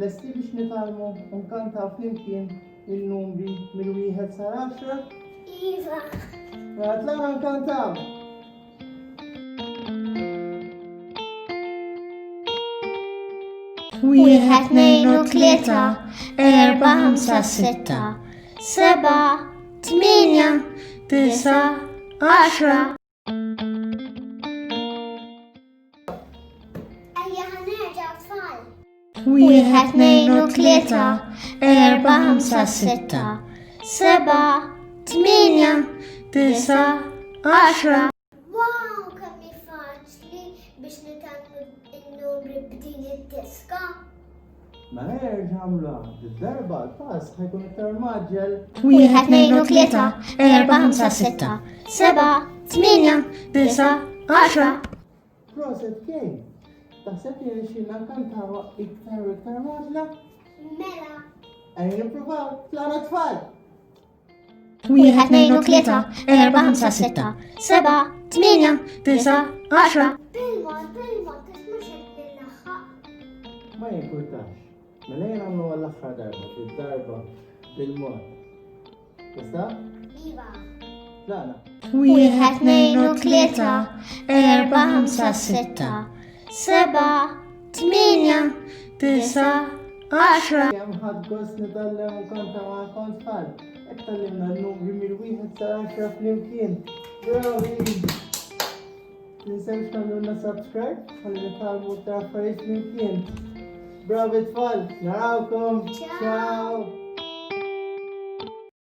Lesti biex nitalmu unkantaw flimkien il-numri minn wieħed sa 10? Iva. Għatla nkantaw. Wieħed, tnejn u tlieta, erba' ħamsa sitta, seba' tminja, tisa' 10. Ejja ħanerġa' tfal. Wieħed, tnejn u tlieta, erba' ħamsa sitta, seba' tminja, tisa' 10. Wow, kemm faċli biex nitalmu il-numri b'din id-diska. Ma nerġamla, d-darba l-pass ħajkun iktar maġġel. Wieħed, tnejn u tlieta, erba' ħamsa sitta, seba' tminja, tisa' 10. Proset kej, taħseb li nixilna nkantaw iktar u iktar maġla? Mela. Ejn nipruvaw, tlana tfal. Wieħed, tnejn u tlieta, erba' ħamsa sitta, seba' tminja, tisa' 10. Bil-mod, għax mhux qed nillaħħaq. Ma jinkurtax. Mela jien għamlu għall-axħar darba, id-darba bil-mod. Tista? Iva. Tlana. Wieħed, tnejn u tlieta, erba' ħamsa sitta, seba' tminja, tisa' 10. Jem ħad gost nitallem u kanta ma' kont tfal. Ek tallimna n-numri mill-wieħed sa 10 flimkien. Bravi! Tinsewx tamluna subscribe, ħalli nitalmu iktar affarijiet flimkien. Bravi tfal, narawkom! Ciao. Ciao!